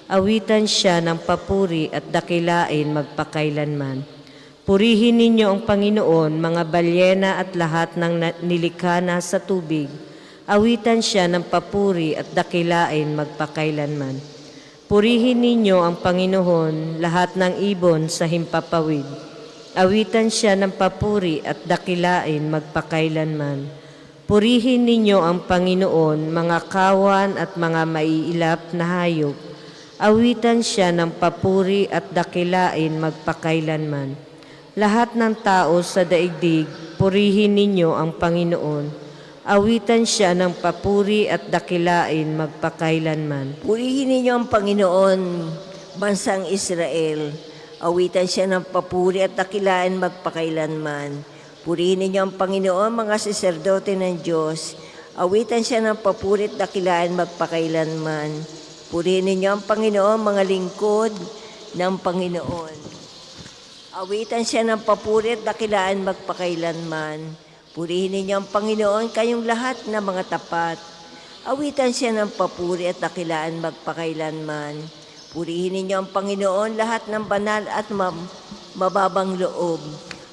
Awitan siya ng papuri at dakilain magpakailanman. Purihin ninyo ang Panginoon, mga balyena at lahat ng nilikha na sa tubig. Awitan siya ng papuri at dakilain magpakailanman. Purihin ninyo ang Panginoon, lahat ng ibon sa himpapawid. Awitan siya ng papuri at dakilain magpakailanman. Purihin ninyo ang Panginoon, mga kawan at mga maiilap na hayop. Awitan siya ng papuri at dakilain magpakailanman. Lahat ng tao sa daigdig, purihin ninyo ang Panginoon. Awitan siya ng papuri at dakilain magpakailanman. Purihin ninyo ang Panginoon, bansang Israel. Awitan siya ng papuri at dakilain magpakailanman. Purihin ninyo ang Panginoon, mga saserdote ng Diyos. Awitan siya ng papurit dakilaan magpakailanman. Purihin ninyo ang Panginoon, mga lingkod ng Panginoon. Awitan siya ng papurit dakilaan magpakailanman. Purihin ninyo ang Panginoon, kayong lahat na mga tapat. Awitan siya ng papuri at dakilaan magpakailanman. Purihin ninyo ang Panginoon, lahat ng banal at mababang loob.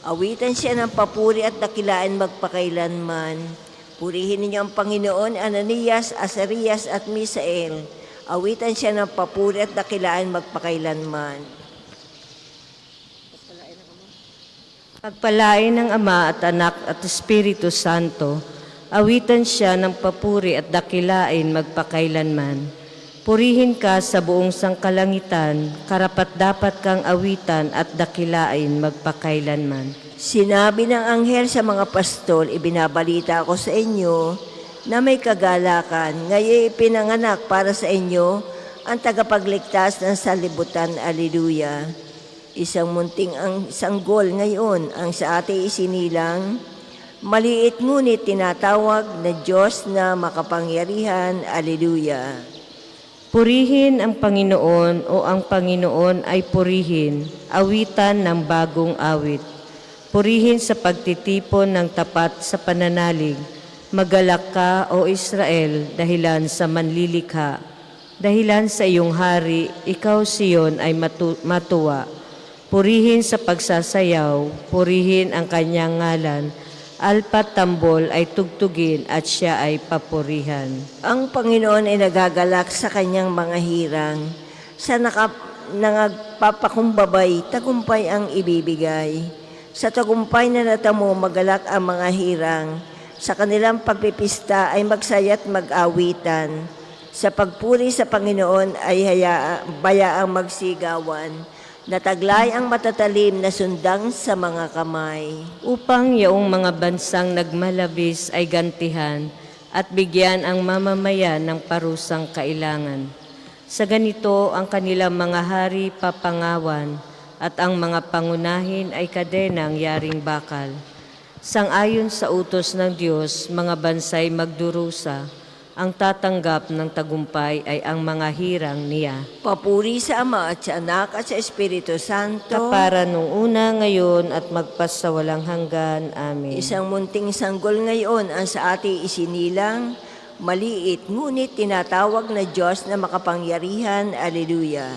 Awitan siya ng papuri at dakilaan magpakailanman. Purihin ninyo ang Panginoon, Ananias, Azarias at Misael. Awitan siya ng papuri at dakilaan magpakailanman. Pagpalain ng Ama at Anak at Espiritu Santo, awitan siya ng papuri at dakilain magpakailanman. Purihin ka sa buong sangkalangitan, karapat-dapat kang awitan at dakilain magpakailanman. Sinabi ng anghel sa mga pastol, ibinabalita ko sa inyo na may kagalakan. Ngayon ipinanganak para sa inyo ang tagapagligtas ng salibutan. Alleluia. Isang munting ang sanggol ngayon ang sa ating isinilang. Maliit ngunit tinatawag na Diyos na makapangyarihan. Alleluia. Purihin ang Panginoon o ang Panginoon ay purihin, awitan ng bagong awit. Purihin sa pagtitipon ng tapat sa pananalig. Magalak ka, O Israel, dahilan sa manlilikha. Dahilan sa iyong hari, ikaw Siyon ay matuwa. Purihin sa pagsasayaw, purihin ang kanyang ngalan. Alpat tambol ay tugtugin at siya ay papurihan. Ang Panginoon ay nagagalak sa kanyang mga hirang. Sa nagpapakumbabay, tagumpay ang ibibigay. Sa tagumpay na natamo, magalak ang mga hirang. Sa kanilang pagpipista ay magsaya't mag-awitan. Sa pagpuri sa Panginoon ay bayaang magsigawan. Nataglay ang matatalim na sundang sa mga kamay. Upang yaong mga bansang nagmalabis ay gantihan at bigyan ang mamamayan ng parusang kailangan. Sa ganito ang kanilang mga hari papangawan at ang mga pangunahin ay kadenang yaring bakal. Sangayon sa utos ng Diyos, mga bansay magdurusa. Ang tatanggap ng tagumpay ay ang mga hirang niya. Papuri sa Ama at sa Anak at sa Espiritu Santo. Kapara nung una, ngayon at magpasawalang hanggan. Amen. Isang munting sanggol ngayon ang sa ating isinilang. Maliit, ngunit tinatawag na Diyos na makapangyarihan. Alleluia.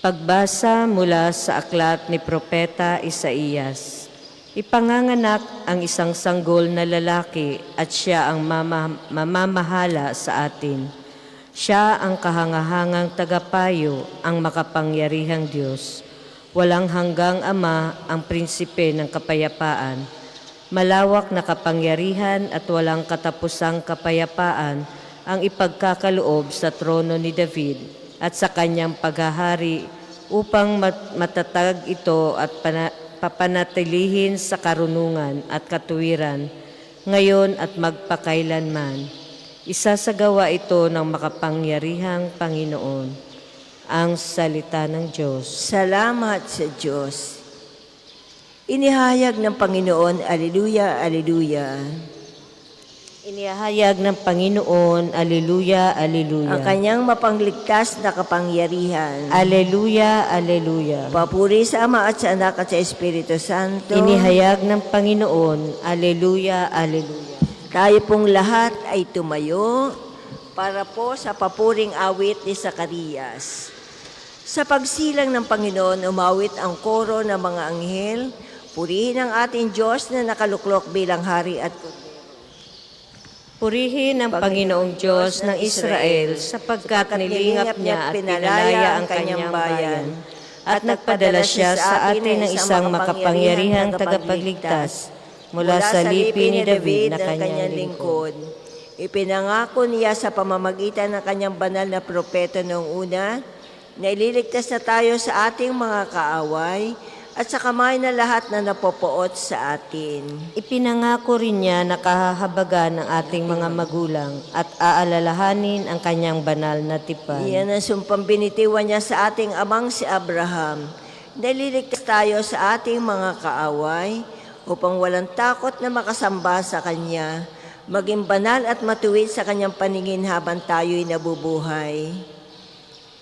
Pagbasa mula sa aklat ni Propeta Isaías. Ipanganganak ang isang sanggol na lalaki at siya ang mamamahala sa atin. Siya ang kahangahangang tagapayo, ang makapangyarihang Diyos. Walang hanggang Ama, ang prinsipe ng kapayapaan. Malawak na kapangyarihan at walang katapusang kapayapaan ang ipagkakaloob sa trono ni David at sa kanyang paghahari upang matatag ito at papanatilihin sa karunungan at katuwiran, ngayon at magpakailanman. Isasagawa ito ng makapangyarihang Panginoon. Ang salita ng Diyos. Salamat sa Diyos. Inihayag ng Panginoon, Alleluia, Alleluia. Inihayag ng Panginoon, Alleluia, Alleluia. Ang kanyang mapangligtas na kapangyarihan. Alleluia, Alleluia. Papuri sa Ama at sa Anak at sa Espiritu Santo. Inihayag ng Panginoon, Alleluia, Alleluia. Tayo pong lahat ay tumayo para po sa papuring awit ni Zacarias. Sa pagsilang ng Panginoon, umawit ang koro ng mga anghel. Purihin ang ating Diyos na nakaluklok bilang hari at kundero. Purihin ang Panginoong Diyos ng Israel sapagkat nilingap niya at pinalaya ang kanyang bayan at nagpadala siya sa atin ng isang makapangyarihang tagapagligtas mula sa lipi ni David na kanyang lingkod. Ipinangako niya sa pamamagitan ng kanyang banal na propeta noong una na ililigtas na tayo sa ating mga kaaway at sa kamay na lahat na napopoot sa atin. Ipinangako rin niya na kahahabagan ng ating mga magulang at aalalahanin ang kanyang banal na tipan. Iyan ang sumpang binitiwan niya sa ating amang si Abraham. Nililigtas tayo sa ating mga kaaway upang walang takot na makasamba sa kanya. maging banal at matuwid sa kanyang paningin habang tayo'y nabubuhay.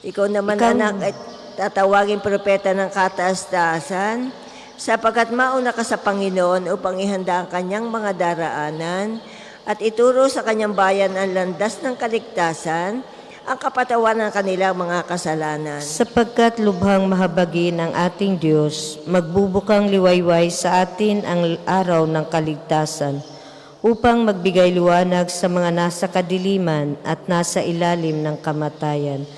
Ikaw naman, anak, ay tatawagin propeta ng kataas-taasan, sapagkat mauna ka sa Panginoon upang ihanda ang kanyang mga daraanan at ituro sa kanyang bayan ang landas ng kaligtasan, ang kapatawan ng kanilang mga kasalanan. Sapagkat lubhang mahabagin ang ating Diyos, magbubukang liwayway sa atin ang araw ng kaligtasan, upang magbigay liwanag sa mga nasa kadiliman at nasa ilalim ng kamatayan,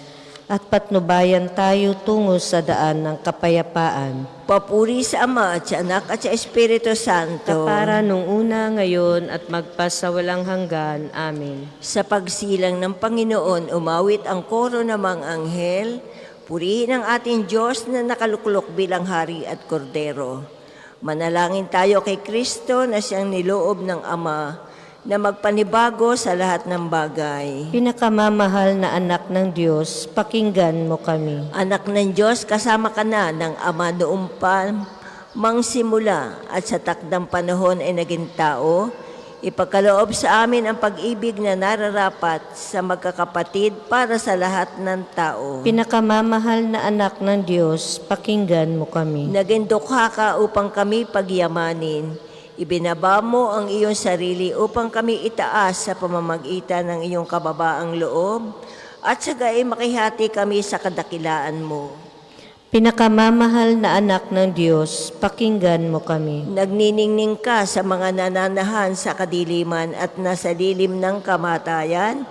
at patnubayan tayo tungo sa daan ng kapayapaan. Papuri sa Ama at sa Anak at sa Espiritu Santo. Para nung una, ngayon, at magpasawalang hanggan. Amen. Sa pagsilang ng Panginoon, umawit ang koro ng mga anghel, purihin ang ating Diyos na nakaluklok bilang hari at kordero. Manalangin tayo kay Kristo na siyang niloob ng Ama na magpanibago sa lahat ng bagay. Pinakamamahal na anak ng Diyos, pakinggan mo kami. Anak ng Diyos, kasama ka na ng Ama noong pa mangsimula at sa takdang panahon ay naging tao. Ipagkaloob sa amin ang pag-ibig na nararapat sa magkakapatid para sa lahat ng tao. Pinakamamahal na anak ng Diyos, pakinggan mo kami. Naging dukha ka upang kami pagyamanin. Ibinaba mo ang iyong sarili upang kami itaas sa pamamagitan ng iyong kababaang loob at sa gayon makihati kami sa kadakilaan mo. Pinakamamahal na anak ng Diyos, pakinggan mo kami. Nagniningning ka sa mga nananahan sa kadiliman at nasa lilim ng kamatayan.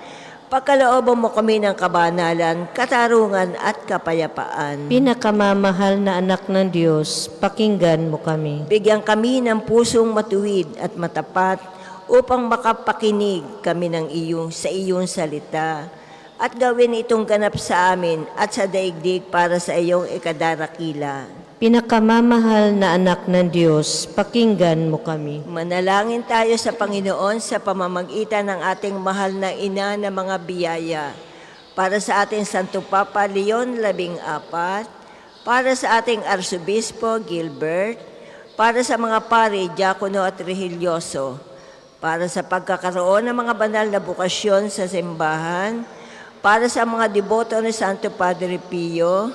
Pagkalooban mo kami ng kabanalan, katarungan at kapayapaan. Pinakamamahal na anak ng Diyos, pakinggan mo kami. Bigyan kami ng pusong matuwid at matapat upang makapakinig kami ng sa iyong salita at gawin itong ganap sa amin at sa daigdig para sa iyong ikadarakila. Pinakamamahal na anak ng Diyos, pakinggan mo kami. Manalangin tayo sa Panginoon sa pamamagitan ng ating mahal na ina na mga biyaya. Para sa ating Santo Papa Leon 14, para sa ating Arsobispo Gilbert, para sa mga pari, diakono at religyoso, para sa pagkakaroon ng mga banal na bukasyon sa simbahan, para sa mga deboto ni Santo Padre Pio,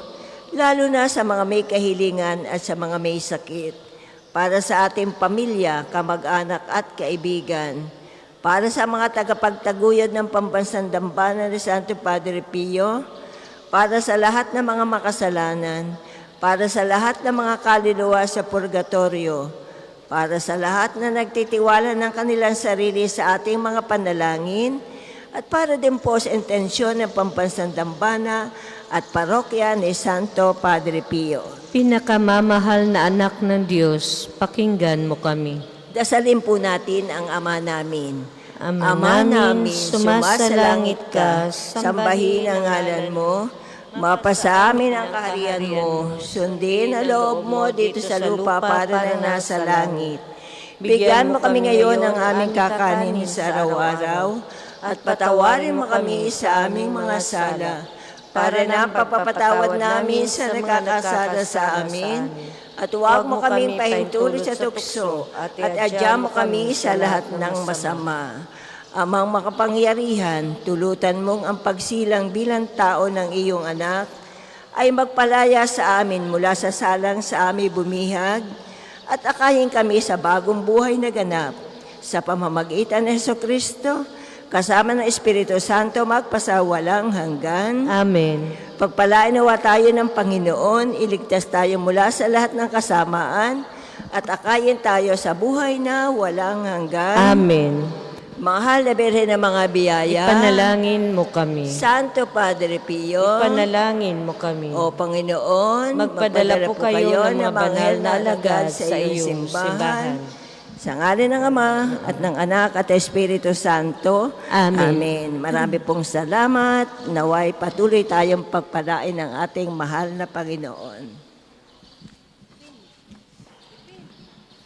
lalo na sa mga may kahilingan at sa mga may sakit, para sa ating pamilya, kamag-anak at kaibigan, para sa mga tagapagtaguyod ng pambansang dambana ni Santo Padre Pio, para sa lahat ng mga makasalanan, para sa lahat ng mga kaluluwa sa purgatorio, para sa lahat na nagtitiwala ng kanilang sarili sa ating mga panalangin, at para din po sa intensyon ng pambansang dambana at parokya ni Santo Padre Pio. Pinakamamahal na anak ng Diyos, pakinggan mo kami. Dasalin po natin ang Ama namin. Ama namin, sumasalangit ka, sambahin ang ngalan mo, mapasa amin ang kaharian mo, sundin ang loob mo dito sa lupa para na nasa langit. Bigyan mo kami ngayon ng aming kakanin sa araw-araw, at patawarin mo kami sa aming mga sala, para na papapatawad namin sa nagkakasala sa amin, at huwag mo kaming pahintulot sa tukso, at adya mo kami sa lahat ng masama. Amang makapangyarihan, tulutan mong ang pagsilang bilang tao ng iyong anak, ay magpalaya sa amin mula sa salang sa aming bumihag, at akayin kami sa bagong buhay na ganap, sa pamamagitan ng Jesucristo, kasama ng Espiritu Santo, magpasawalang hanggan. Amen. Pagpalain nawa tayo ng Panginoon, iligtas tayo mula sa lahat ng kasamaan, at akayin tayo sa buhay na walang hanggan. Amen. Mahal na Birhen ng mga biyaya, Ipanalangin mo kami. Santo Padre Pio, Ipanalangin mo kami. o Panginoon, Magpadala po kayo ng mga banal na alagad sa iyong simbahan. Sa ngalan ng Ama at ng Anak at Espiritu Santo. Amen. Amen. Marami pong salamat. Naway patuloy tayong pagpalain ng ating mahal na Panginoon.